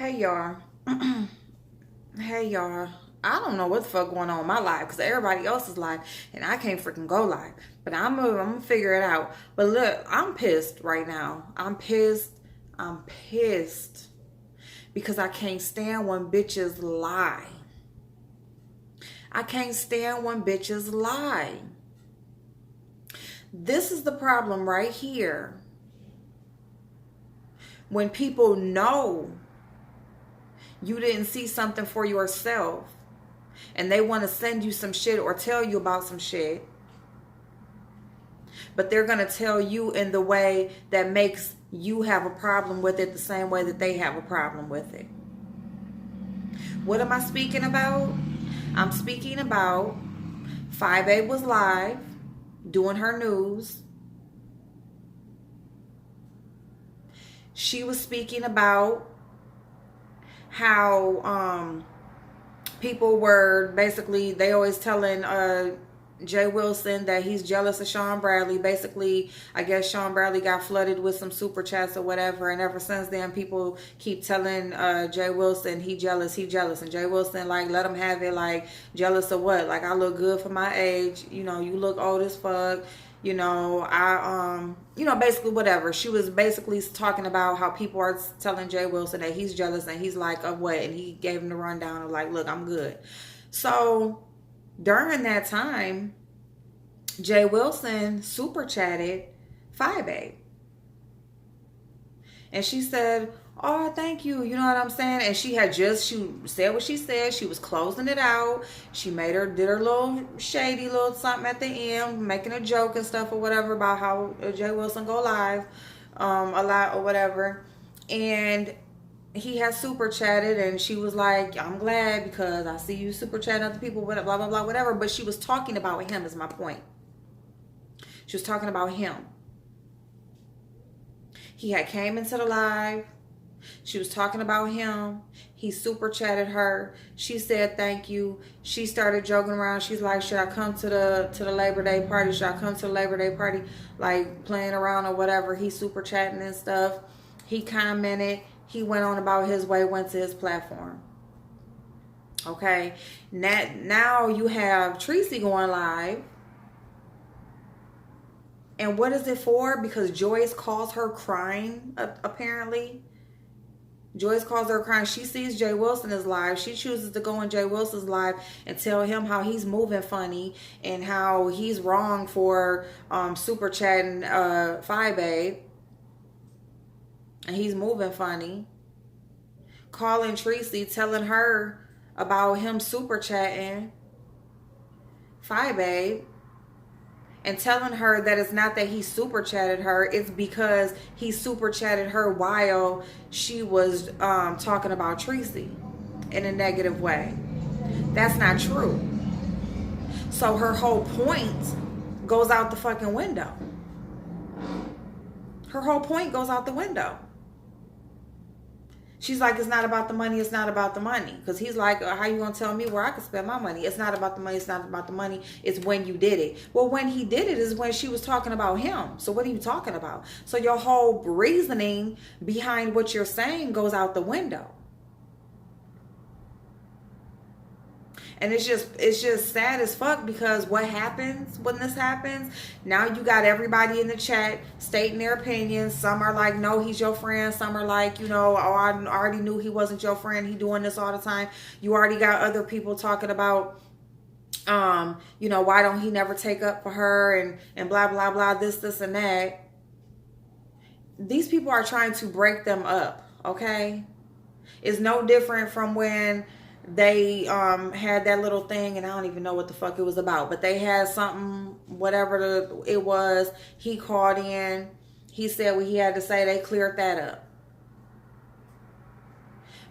Hey y'all. Hey y'all. I don't know what the fuck going on in my life because everybody else's life and I can't freaking go live. But I'm gonna figure it out. But look, I'm pissed right now. I'm pissed. I'm pissed because I can't stand when bitches lie. I can't stand when bitches lie. This is the problem right here. When people know you didn't see something for yourself and they want to send you some shit or tell you about some shit, but they're going to tell you in the way that makes you have a problem with it the same way that they have a problem with it. What am I speaking about? I'm speaking about 5A was live doing her news. She was speaking about how people were basically, they always telling Jay Wilson that he's jealous of Sean Bradley. Basically, I guess Sean Bradley got flooded with some super chats or whatever, and ever since then people keep telling Jay Wilson he jealous, and Jay Wilson like, let him have it. Like, jealous of what? Like, I look good for my age, you look old as fuck, basically whatever. She was basically talking about how people are telling Jay Wilson that he's jealous, and he's like, of what? And he gave him the rundown of like, look, I'm good. So during that time, Jay Wilson super chatted 5A. And she said, oh, thank you. You know what I'm saying? And she said what she said. She was closing it out. She did her little shady little something at the end, making a joke and stuff or whatever about how Jay Wilson go live a lot or whatever. And he had super chatted, and she was like, I'm glad because I see you super chatting other people, blah, blah, blah, whatever. But she was talking about him is my point. She was talking about him. He had came into the live. She was talking about him. He super chatted her. She said thank you. She started joking around. She's like, should I come to the Labor Day party? Should I come to the Labor Day party? Like, playing around or whatever. He super chatting and stuff. He commented. He went on about his way, went to his platform. Okay. Now you have Tracy going live. And what is it for? Because Joyce calls her crying, apparently. Joyce calls her crying. She sees Jay Wilson is live. She chooses to go on Jay Wilson's live and tell him how he's moving funny and how he's wrong for super chatting 5A. And he's moving funny. Calling Tracy, telling her about him super chatting 5A. And telling her that it's not that he super chatted her, it's because he super chatted her while she was talking about Tracy in a negative way. That's not true. So her whole point goes out the fucking window. Her whole point goes out the window. She's like, it's not about the money, it's not about the money. Because he's like, how you going to tell me where I can spend my money? It's not about the money, it's not about the money. It's when you did it. Well, when he did it is when she was talking about him. So what are you talking about? So your whole reasoning behind what you're saying goes out the window. And it's just sad as fuck, because what happens when this happens? Now you got everybody in the chat stating their opinions. Some are like, no, he's your friend. Some are like, oh, I already knew he wasn't your friend. He doing this all the time. You already got other people talking about, why don't he never take up for her and blah, blah, blah, this, and that. These people are trying to break them up, okay? It's no different from when they had that little thing, and I don't even know what the fuck it was about, but they had something, whatever it was. He called in, he said what he had to say, they cleared that up.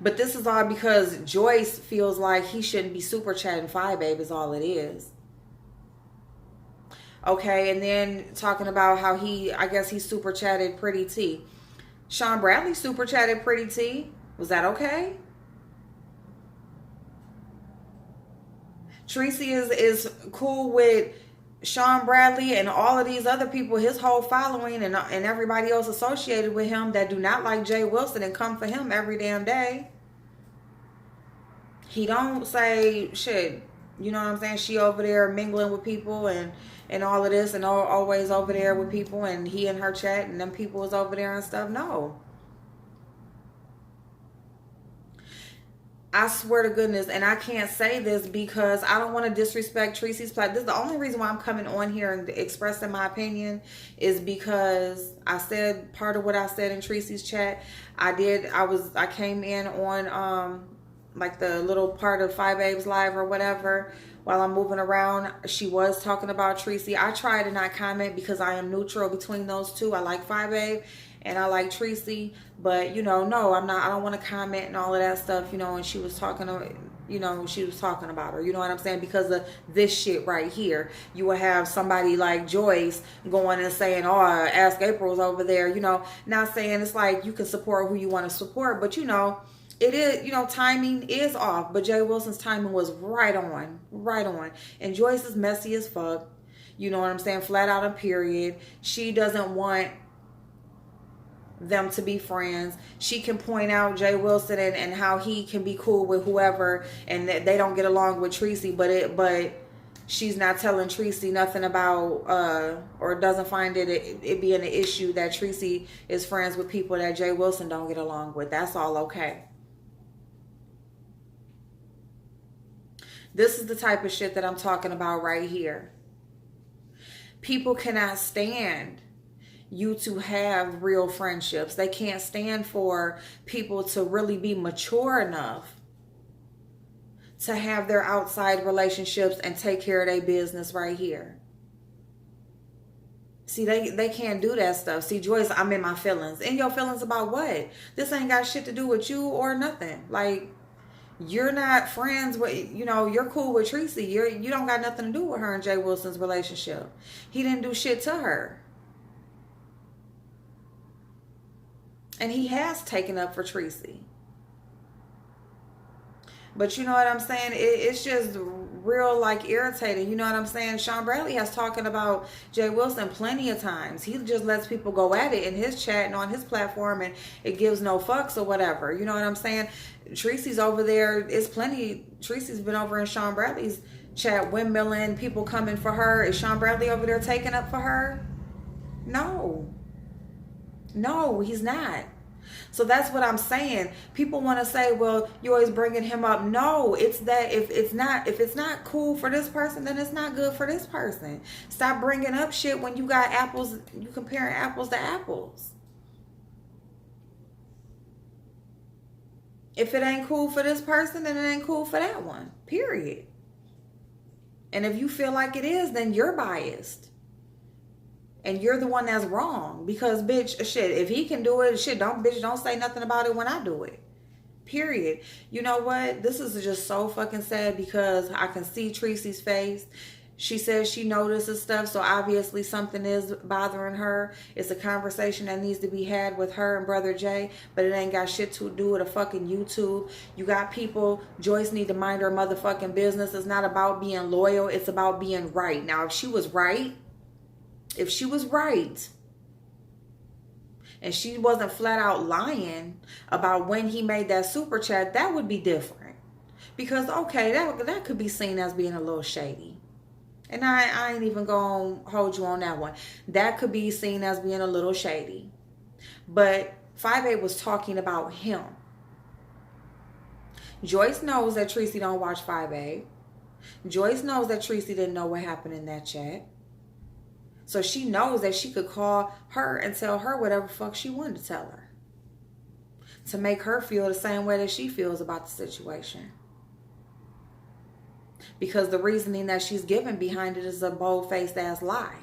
But this is all because Joyce feels like he shouldn't be super chatting 5A is all it is. Okay, and then talking about how I guess he super chatted Pretty T. Sean Bradley super chatted Pretty T. Was that okay? Tracy is cool with Sean Bradley and all of these other people, his whole following and everybody else associated with him that do not like Jay Wilson and come for him every damn day. He don't say shit. You know what I'm saying? She over there mingling with people and all of this and always over there with people, and he in her chat and them people was over there and stuff. No. I swear to goodness, and I can't say this because I don't want to disrespect Tricey's platform. This is the only reason why I'm coming on here and expressing my opinion is because I said part of what I said in Tricey's chat. I came in on like the little part of Five Babes Live or whatever while I'm moving around. She was talking about Tricey. I try to not comment because I am neutral between those two. I like Five Babe and I like Tricey, but no, I'm not. I don't want to comment and all of that stuff, and she was talking about her, you know what I'm saying? Because of this shit right here, you will have somebody like Joyce going and saying, "Oh, Ask April's over there," not saying it's like you can support who you want to support, but it is, timing is off, but Jay Wilson's timing was right on, and Joyce is messy as fuck, you know what I'm saying? Flat out and period. She doesn't want them to be friends. She can point out Jay Wilson and how he can be cool with whoever and that they don't get along with Tricey, but she's not telling Tricey nothing about or doesn't find it being an issue that Tricey is friends with people that Jay Wilson don't get along with. That's all okay. This is the type of shit that I'm talking about right here. People cannot stand you to have real friendships. They can't stand for people to really be mature enough to have their outside relationships and take care of their business right here. See, they can't do that stuff. See, Joyce, I'm in my feelings. In your feelings about what? This ain't got shit to do with you or nothing. Like, you're not friends with, you're cool with Tricey. You don't got nothing to do with her and Jay Wilson's relationship. He didn't do shit to her. And he has taken up for Tricey. But you know what I'm saying? It's just real, irritating. You know what I'm saying? Sean Bradley has talking about Jay Wilson plenty of times. He just lets people go at it in his chat and on his platform, and it gives no fucks or whatever. You know what I'm saying? Tricey's over there. Tricey's been over in Sean Bradley's chat, windmilling, people coming for her. Is Sean Bradley over there taking up for her? No, he's not. So that's what I'm saying. People want to say, well, you're always bringing him up. No, it's that if it's not cool for this person, then it's not good for this person. Stop bringing up shit when you got apples. You comparing apples to apples. If it ain't cool for this person, then it ain't cool for that one. Period. And if you feel like it is, then you're biased. And you're the one that's wrong. Because, bitch, shit, if he can do it, shit, don't say nothing about it when I do it. Period. You know what? This is just so fucking sad because I can see Tricey's face. She says she notices stuff, so obviously something is bothering her. It's a conversation that needs to be had with her and Brother Jay, but it ain't got shit to do with a fucking YouTube. You got people, Joyce need to mind her motherfucking business. It's not about being loyal. It's about being right. Now, if she was right, and she wasn't flat out lying about when he made that super chat, that would be different. Because, okay, that could be seen as being a little shady. And I ain't even going to hold you on that one. That could be seen as being a little shady. But 5A was talking about him. Joyce knows that Tricey don't watch 5A. Joyce knows that Tricey didn't know what happened in that chat. So she knows that she could call her and tell her whatever fuck she wanted to tell her. To make her feel the same way that she feels about the situation. Because the reasoning that she's given behind it is a bold-faced ass lie.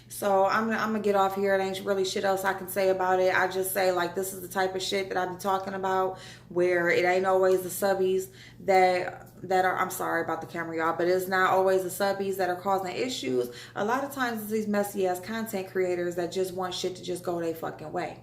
So I'm gonna get off here. It ain't really shit else I can say about it. I just say, this is the type of shit that I be talking about, where it ain't always the subbies that are, I'm sorry about the camera, y'all, but it's not always the subbies that are causing issues. A lot of times it's these messy ass content creators that just want shit to just go their fucking way.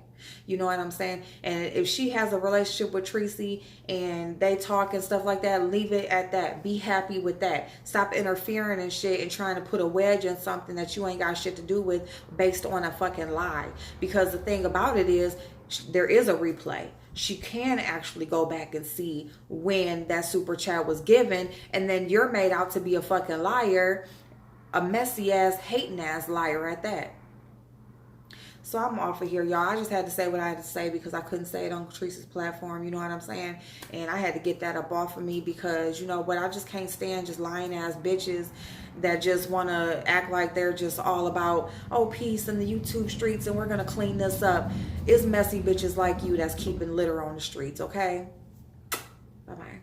You know what I'm saying? And if she has a relationship with Tricey and they talk and stuff like that, leave it at that. Be happy with that. Stop interfering and shit and trying to put a wedge in something that you ain't got shit to do with based on a fucking lie. Because the thing about it is, there is a replay. she can actually go back and see when that super chat was given, and then you're made out to be a fucking liar, a messy ass, hating ass liar at that. So I'm off of here, y'all. I just had to say what I had to say because I couldn't say it on Catrice's platform. You know what I'm saying? And I had to get that up off of me because, you know what, I just can't stand just lying ass bitches that just want to act like they're just all about, oh, peace in the YouTube streets and we're going to clean this up. It's messy bitches like you that's keeping litter on the streets, okay? Bye-bye.